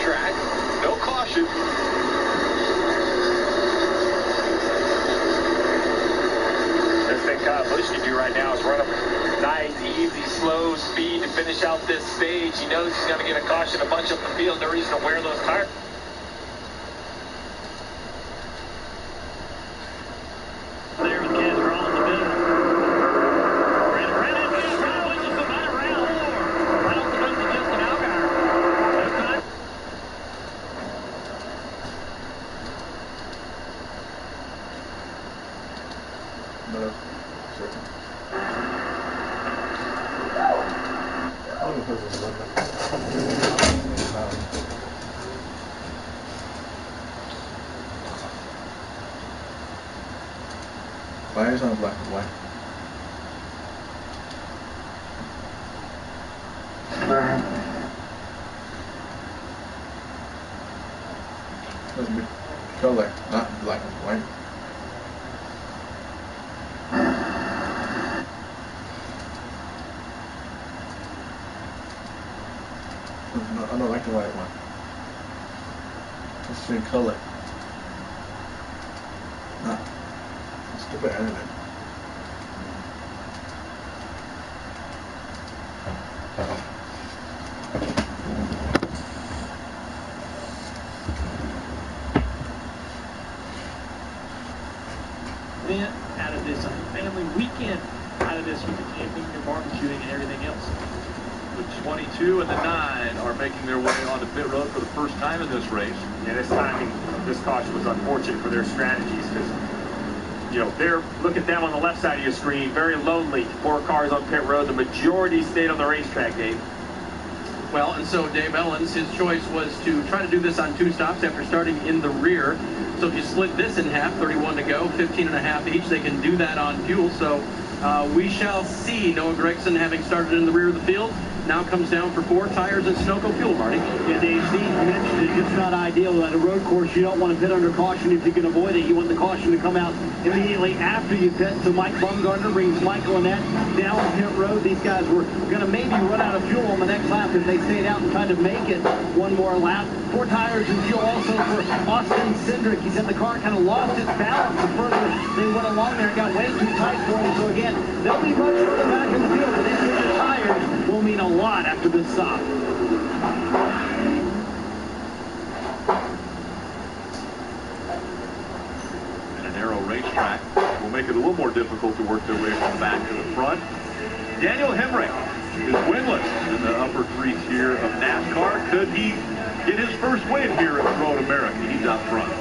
track. No caution. Best thing Kyle Busch can do right now is run a nice, easy, slow speed to finish out this stage. He knows he's going to get a caution a bunch up the field. No reason to wear those tires. Fires on black and white. That's a good color, not black and white. I don't like the white one. It's in color. Nah. Stupid anime. Event out of this, a family weekend out of this with the camping and barbecuing and everything else. The 22 and the 9 are making their way onto pit road for the first time in this race. Yeah, this timing of this caution was unfortunate for their strategies because, you know, look at them on the left side of your screen, very lonely. 4 cars on pit road. The majority stayed on the racetrack, Dave. Well, and so Dave Ellens, his choice was to try to do this on 2 stops after starting in the rear. So if you split this in half, 31 to go, 15 and a half each, they can do that on fuel. So we shall see. Noah Gragson, having started in the rear of the field, now comes down for 4 tires and Sunoco fuel, Marty. Yeah, Dave, Steve mentioned it. It's not ideal at a road course. You don't want to pit under caution if you can avoid it. You want the caution to come out immediately after you pit. So Mike Bumgarner brings Michael Annett down pit road. These guys were going to maybe run out of fuel on the next lap if they stayed out and tried to make it one more lap. 4 tires and fuel also for Austin Cindric. He said the car kind of lost its balance the further they went along there. It got way too tight for him. So again, they'll be much further back in the field, but the tires will mean a lot after this stop. And a narrow racetrack will make it a little more difficult to work their way from the back to the front. Daniel Hemrick is winless in the upper 3 tier of NASCAR. Could he get his first win here at Road America? He's out front.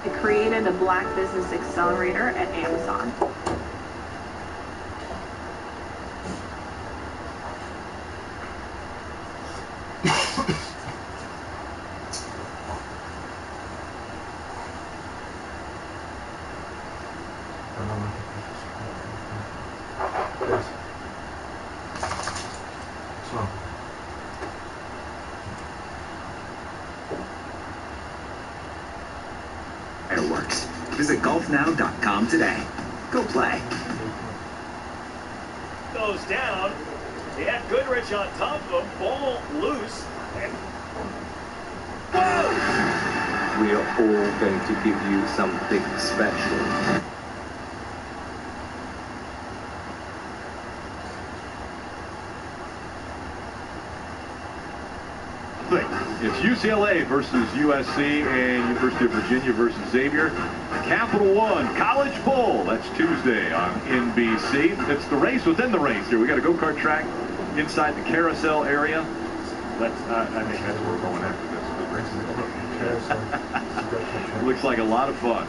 I created a Black Business Accelerator at Amazon. Visit golfnow.com today. Go play. Goes down. He had Goodrich on top of him. Ball loose. And whoa! We are all going to give you something special. It's UCLA versus USC and University of Virginia versus Xavier. Capital One College Bowl. That's Tuesday on NBC. It's the race within the race here. We got a go-kart track inside the carousel area. I think that's where we're going after this. Looks like a lot of fun.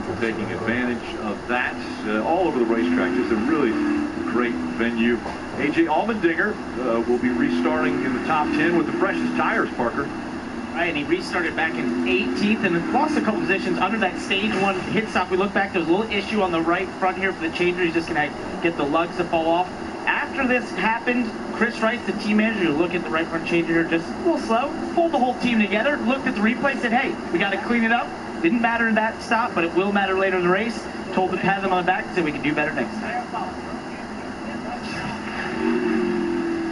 We're taking advantage of that all over the racetrack. Just a really great venue. A.J. Allmendinger will be restarting in the top 10 with the freshest tires, Parker. Right, and he restarted back in 18th and lost a couple positions under that stage one hit stop. We look back, there was a little issue on the right front here for the changer. He's just going to get the lugs to fall off. After this happened, Chris Rice, the team manager, looked at the right front changer just a little slow, pulled the whole team together, looked at the replay, said, hey, we got to clean it up. Didn't matter in that stop, but it will matter later in the race. Told the pat them on the back and said we can do better next time.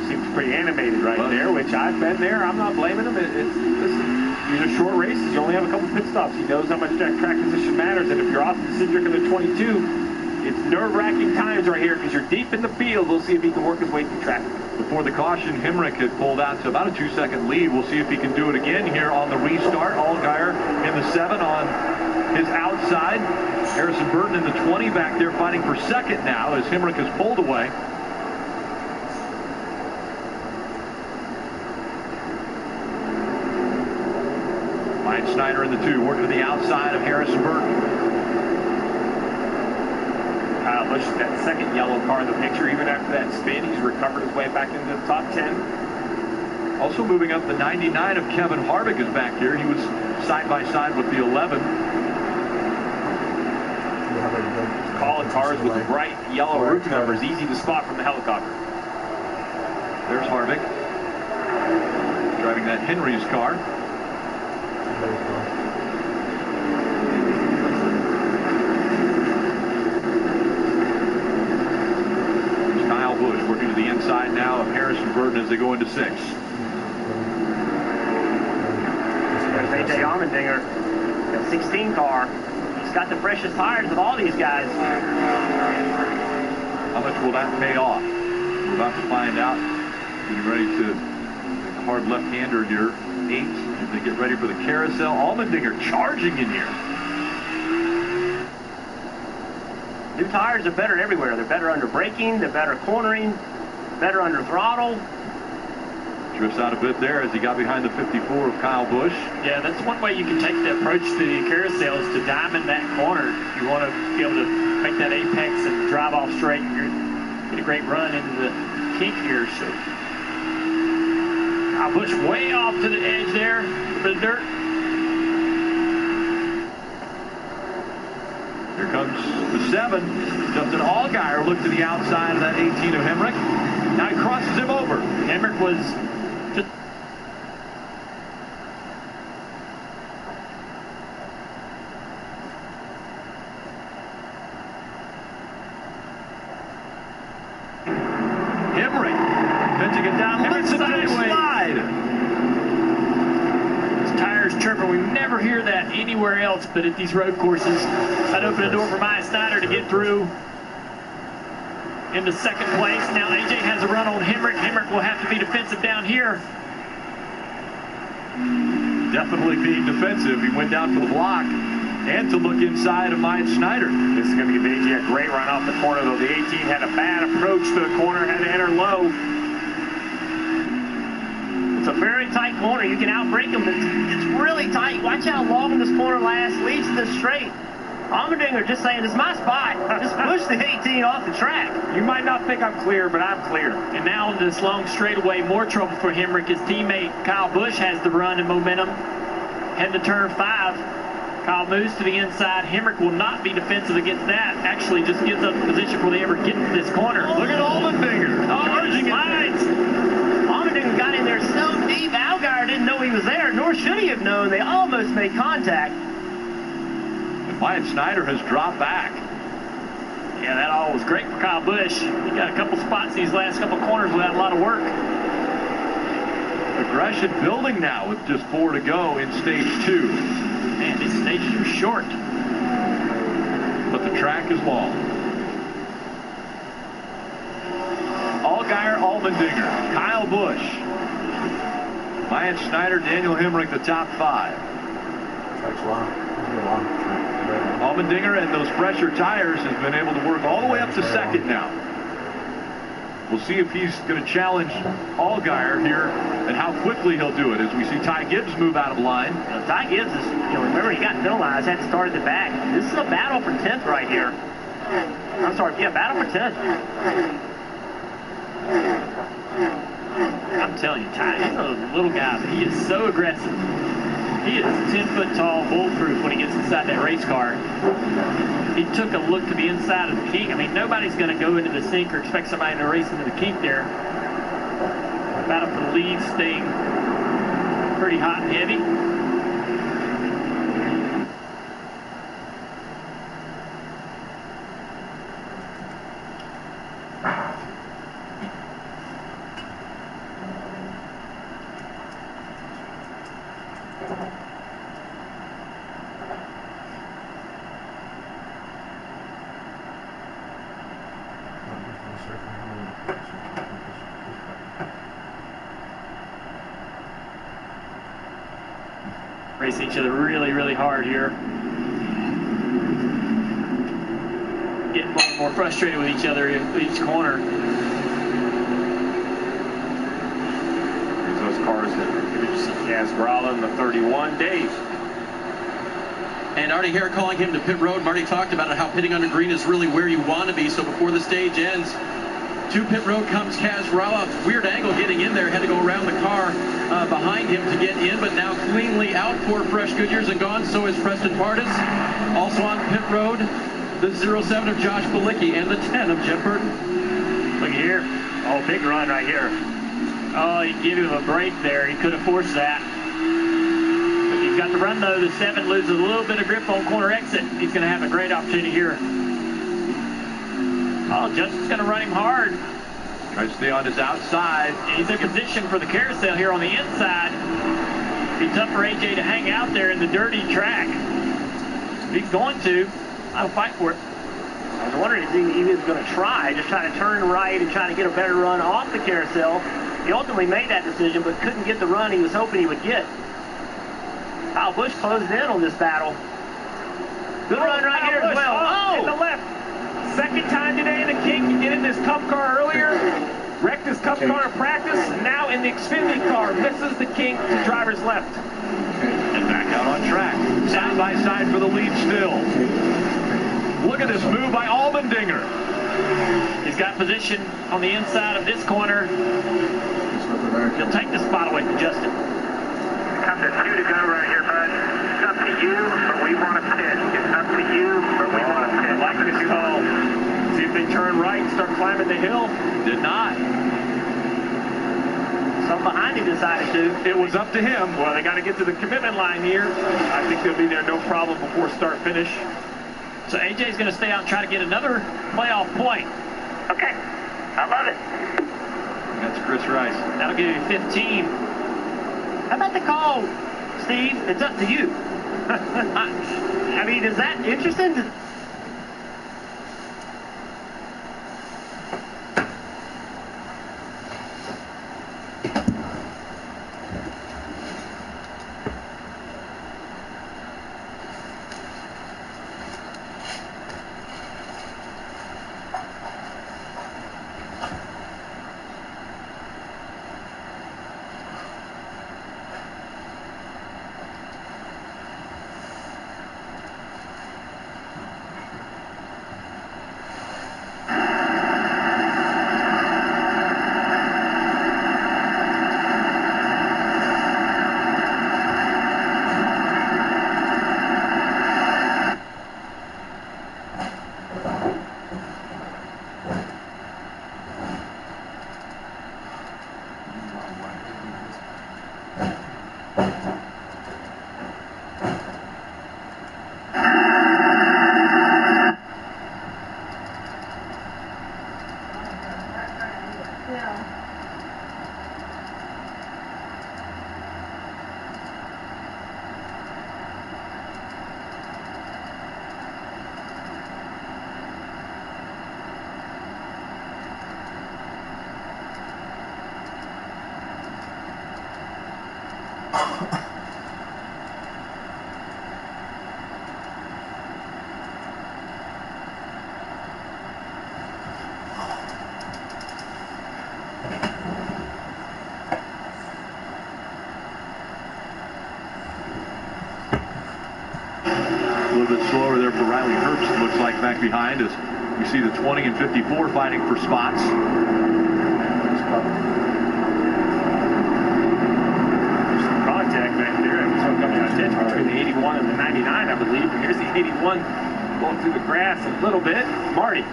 Seems pretty animated right there, which I've been there. I'm not blaming him. Listen, these are short races. You only have a couple pit stops. He knows how much that track position matters. And if you're Austin Cindric in the 22, it's nerve-wracking times right here because you're deep in the field. We'll see if he can work his way through traffic. Before the caution, Hemrick had pulled out to about a 2-second lead. We'll see if he can do it again here on the restart. Allgaier in the 7 on his outside. Harrison Burton in the 20 back there fighting for second now as Hemrick has pulled away. Mike Snyder in the 2, working to the outside of Harrison Burton. Kyle Busch, that second yellow car in the picture. Even after that spin, he's recovered his way back into the top 10. Also moving up, the 99 of Kevin Harvick is back here. He was side by side with the 11. Calling cars with bright yellow roof numbers, easy to spot from the helicopter. There's Harvick driving that Henry's car. Busch working to the inside now of Harrison Burton as they go into 6. There's A.J. Allmendinger, the 16 car. He's got the freshest tires of all these guys. How much will that pay off? We're about to find out. Getting ready to make a hard left-hander here. 8 as they get ready for the carousel. Allmendinger charging in here. New tires are better everywhere. They're better under braking, they're better cornering, better under throttle. Drifts out a bit there as he got behind the 54 of Kyle Busch. Yeah, that's one way you can take the approach to the carousel is to diamond that corner. If you want to be able to make that apex and drive off straight, you get a great run into the kink here. So Kyle Busch way off to the edge there, a bit of dirt. Here comes the 7. Justin Allgaier looked to the outside of that 18 of Hemrick. Now he crosses him over. Hemrick was just... Hemrick pitching it down. Hemrick's slide. Tires chirping. We never hear that anywhere else but at these road courses. That opened a door for Maya Snyder to get through into second place. Now AJ has a run on Hemrick. Hemrick will have to be defensive down here. Definitely being defensive. He went down to the block and to look inside of Maya Snyder. This is going to give AJ a great run off the corner, though. The 18 had a bad approach to the corner, had to enter low. It's a very tight corner. You can outbrake him, but it's really tight. Watch how long this corner lasts. Leads to the straight. Allmendinger just saying, it's my spot. Just push the 18 off the track. You might not think I'm clear, but I'm clear. And now in this long straightaway, more trouble for Hemrick. His teammate Kyle Busch has the run and momentum. Heading to turn 5. Kyle moves to the inside. Hemrick will not be defensive against that. Actually just gives up the position before they ever get to this corner. Look at Allmendinger. Charging slides. Allmendinger got in there so deep, Allgaier didn't know he was there, nor should he have known. They almost made contact. Wyatt Snyder has dropped back. Yeah, that all was great for Kyle Busch. He got a couple spots these last couple corners without a lot of work. Aggression building now with just 4 to go in stage 2. Man, these stages are short. But the track is long. Allgaier, Allmendinger, Kyle Busch, Wyatt Snyder, Daniel Hemric, the top 5. Track's long. Allmendinger and those fresher tires has been able to work all the way up to second now. We'll see if he's going to challenge Allgaier here and how quickly he'll do it as we see Ty Gibbs move out of line. Ty Gibbs is, remember he got penalized, had to start at the back. This is a battle for 10th right here. I'm sorry, yeah, battle for 10th. I'm telling you, Ty, he's a little guy, but he is so aggressive. He is 10 foot tall, bulletproof when he gets inside that race car. He took a look to the inside of the kink. I mean, nobody's going to go into the sink or expect somebody to race into the kink there. Battle for the lead, staying pretty hot and heavy. Racing each other really, really hard here. Getting more and more frustrated with each other in each corner. There's those cars that produce Gasgrala in the 31 days. And Artie Hare calling him to pit road. Marty talked about it, how pitting under green is really where you want to be. So before the stage ends, to pit road comes Gasgrala. Weird angle getting in there. Had to go around the car behind him to get in, but now cleanly out for Fresh Goodyears and gone. So is Preston Pardus. Also on pit road, the 07 of Josh Bilicki and the 10 of Jeff Burton. Look here. Oh, big run right here. Oh, he gave him a break there. He could have forced that. But he's got to run, though. The 7 loses a little bit of grip on corner exit. He's going to have a great opportunity here. Oh, Justin's going to run him hard. Tries to stay on his outside. He's in position for the carousel here on the inside. Be tough for AJ to hang out there in the dirty track. He's going to. I'll fight for it. I was wondering if he was going to try to turn right and try to get a better run off the carousel. He ultimately made that decision, but couldn't get the run he was hoping he would get. Kyle Busch closed in on this battle. Good run right here as well. Oh! In the left. Second time today in the kink. He did it in his Cup car earlier. Wrecked his Cup car in practice. Now in the Xfinity car. Misses the kink to driver's left. And back out on track. Side by side for the lead still. Look at this move by Allmendinger. He's got position on the inside of this corner. He'll take the spot away from Justin. Comes at 2 to go right here, bud. It's up to you, but we want to pit. It's up to you, but we want to pit. I like this call. See if they turn right and start climbing the hill. Did not. Some behind him decided to. It was up to him. Well, they got to get to the commitment line here. I think they'll be there no problem before start finish. So AJ's going to stay out and try to get another playoff point. Okay. I love it. That's Chris Rice. That'll give you 15. How about the call, Steve? It's up to you. I mean, is that interesting? A little bit slower there for Riley Herbst, it looks like, back behind as we see the 20 and 54 fighting for spots. Some contact back there. That's what coming out attention between the 81 and the 99, I believe. And here's the 81 going through the grass a little bit. Marty.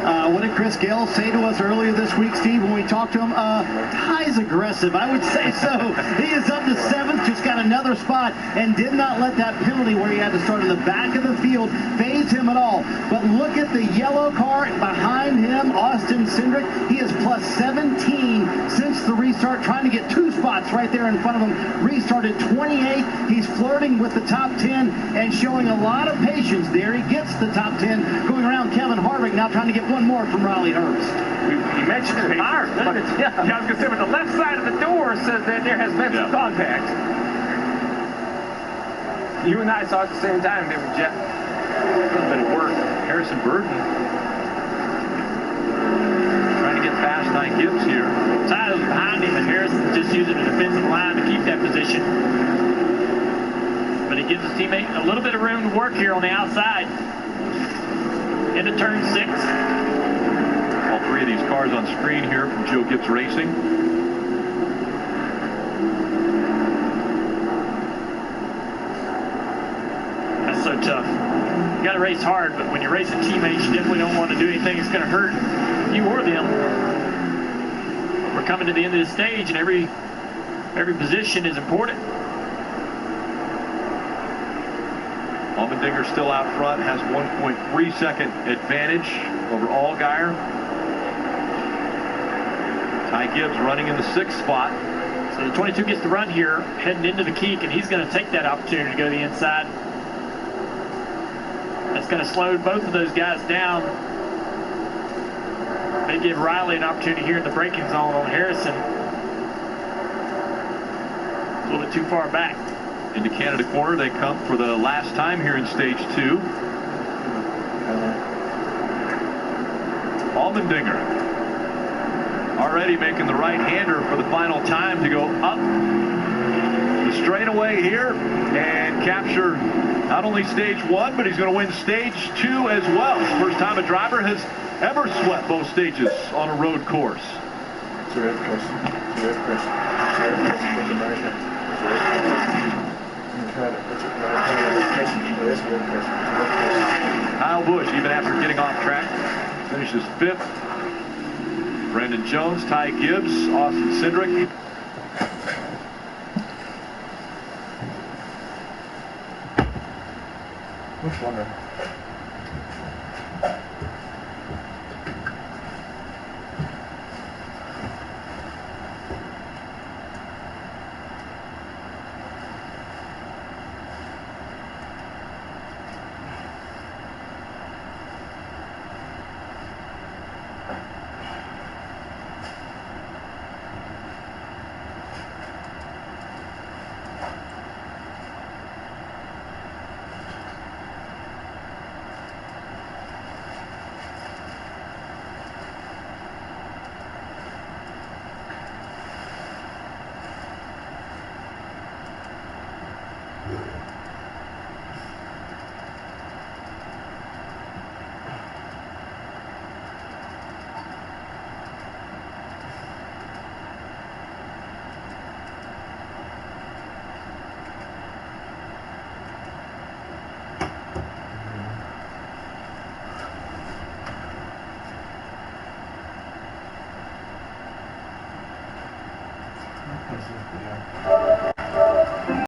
What did Chris Gale say to us earlier this week, Steve, when we talked to him? Ty's aggressive. I would say so. He is up to 7th, just got another spot, and did not let that penalty where he had to start in the back of the field phase him at all. But look at the yellow car behind him, Austin Cindric. He is plus 17 since the restart, trying to get 2 spots right there in front of him. Restarted 28. He's flirting with the top 10 and showing a lot of patience there. He gets the top 10, going around Kevin Harvick, now trying to get one more from Riley Herbst. You mentioned the tires, but yeah, I was going to say, but the left side of the door says that there has been some contact. You and I saw it at the same time, didn't we, Jeff? A little bit of work. Harrison Burton trying to get past Ty Gibbs here. Tyler's behind him, and Harrison just using the defensive line to keep that position. But he gives his teammate a little bit of room to work here on the outside. Into turn 6. All 3 of these cars on screen here from Joe Gibbs Racing. That's so tough. You got to race hard, but when you're racing teammates, you definitely don't want to do anything that's going to hurt you or them. We're coming to the end of the stage, and every position is important. Allmendinger still out front, has 1.3 second advantage over Allgaier. Ty Gibbs running in the 6th spot. So the 22 gets the run here, heading into the Keek, and he's going to take that opportunity to go to the inside. That's going to slow both of those guys down. May give Riley an opportunity here in the braking zone on Harrison. A little bit too far back. Into Canada corner they come for the last time here in stage 2. Allmendinger already making the right-hander for the final time to go up the straightaway here and capture not only stage 1, but he's going to win stage 2 as well. First time a driver has ever swept both stages on a road course. Kyle Busch, even after getting off track, finishes 5th. Brandon Jones, Ty Gibbs, Austin Cindric. Which one?